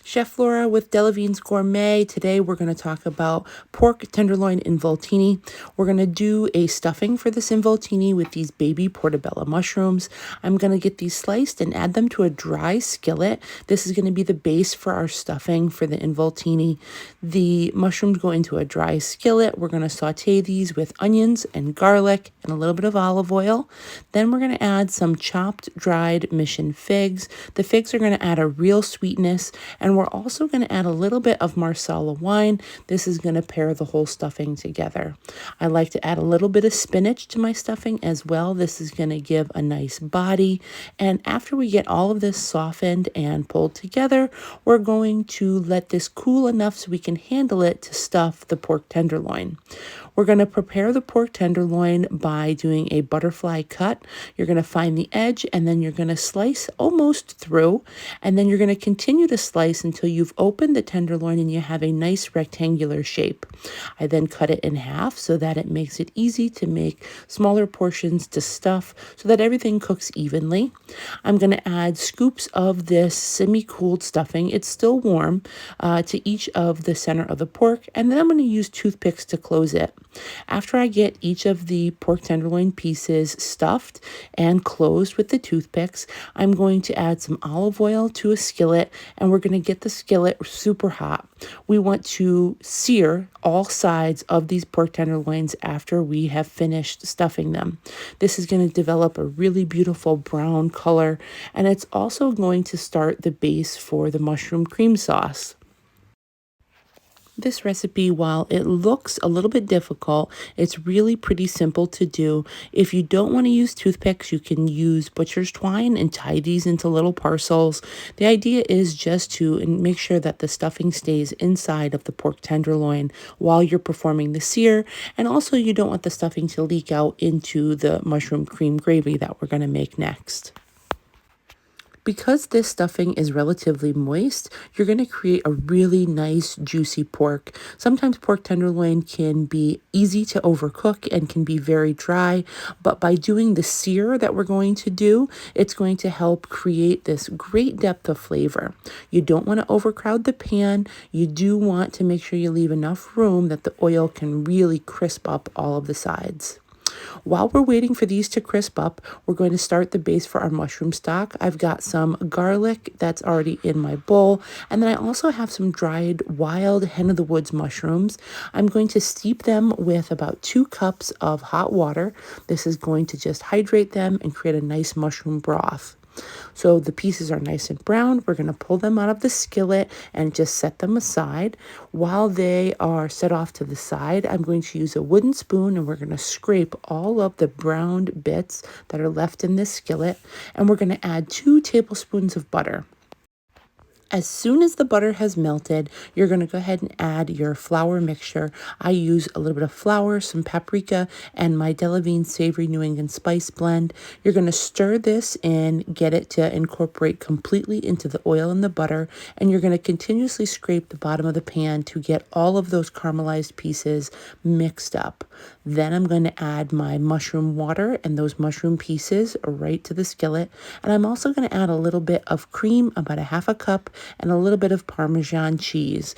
Chef Laura with Delavine's Gourmet. Today we're going to talk about pork tenderloin involtini. We're going to do a stuffing for this involtini with these baby portobello mushrooms. I'm going to get these sliced and add them to a dry skillet. This is going to be the base for our stuffing for the involtini. The mushrooms go into a dry skillet. We're going to saute these with onions and garlic and a little bit of olive oil. Then we're going to add some chopped dried mission figs. The figs are going to add a real sweetness, and we're also going to add a little bit of Marsala wine. This is going to pair the whole stuffing together. I like to add a little bit of spinach to my stuffing as well. This is going to give a nice body. And after we get all of this softened and pulled together, we're going to let this cool enough so we can handle it to stuff the pork tenderloin. We're going to prepare the pork tenderloin by doing a butterfly cut. You're going to find the edge, and then you're going to slice almost through, and then you're going to continue to slice until you've opened the tenderloin and you have a nice rectangular shape. I then cut it in half so that it makes it easy to make smaller portions to stuff so that everything cooks evenly. I'm going to add scoops of this semi-cooled stuffing. It's still warm to each of the center of the pork, and then I'm going to use toothpicks to close it. After I get each of the pork tenderloin pieces stuffed and closed with the toothpicks, I'm going to add some olive oil to a skillet, and we're going to get the skillet super hot. We want to sear all sides of these pork tenderloins after we have finished stuffing them. This is going to develop a really beautiful brown color, and it's also going to start the base for the mushroom cream sauce. This recipe, while it looks a little bit difficult, it's really pretty simple to do. If you don't want to use toothpicks, you can use butcher's twine and tie these into little parcels. The idea is just to make sure that the stuffing stays inside of the pork tenderloin while you're performing the sear, and also you don't want the stuffing to leak out into the mushroom cream gravy that we're going to make next. Because this stuffing is relatively moist, you're going to create a really nice juicy pork. Sometimes pork tenderloin can be easy to overcook and can be very dry, but by doing the sear that we're going to do, it's going to help create this great depth of flavor. You don't want to overcrowd the pan. You do want to make sure you leave enough room that the oil can really crisp up all of the sides. While we're waiting for these to crisp up, we're going to start the base for our mushroom stock. I've got some garlic that's already in my bowl, and then I also have some dried wild hen of the woods mushrooms. I'm going to steep them with about 2 cups of hot water. This is going to just hydrate them and create a nice mushroom broth. So the pieces are nice and brown. We're going to pull them out of the skillet and just set them aside. While they are set off to the side, I'm going to use a wooden spoon, and we're going to scrape all of the browned bits that are left in this skillet, and we're going to add 2 tablespoons of butter. As soon as the butter has melted, you're going to go ahead and add your flour mixture. I use a little bit of flour, some paprika, and my Delavine Savory New England Spice Blend. You're going to stir this in, get it to incorporate completely into the oil and the butter, and you're going to continuously scrape the bottom of the pan to get all of those caramelized pieces mixed up. Then I'm going to add my mushroom water and those mushroom pieces right to the skillet, and I'm also going to add a little bit of cream, about a half a cup, and a little bit of Parmesan cheese.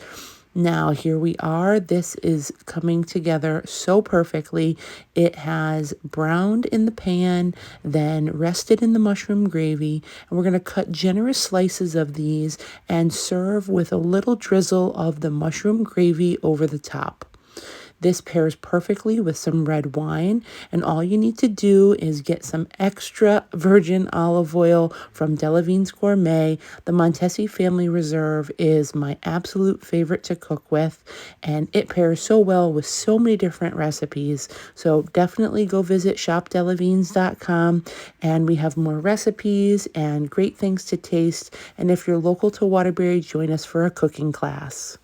Now, here we are. This is coming together so perfectly. It has browned in the pan, then rested in the mushroom gravy, and we're going to cut generous slices of these and serve with a little drizzle of the mushroom gravy over the top. This pairs perfectly with some red wine, and all you need to do is get some extra virgin olive oil from Delavine's Gourmet. The Montesi Family Reserve is my absolute favorite to cook with, and it pairs so well with so many different recipes. So definitely go visit shopdelavines.com, and we have more recipes and great things to taste. And if you're local to Waterbury, join us for a cooking class.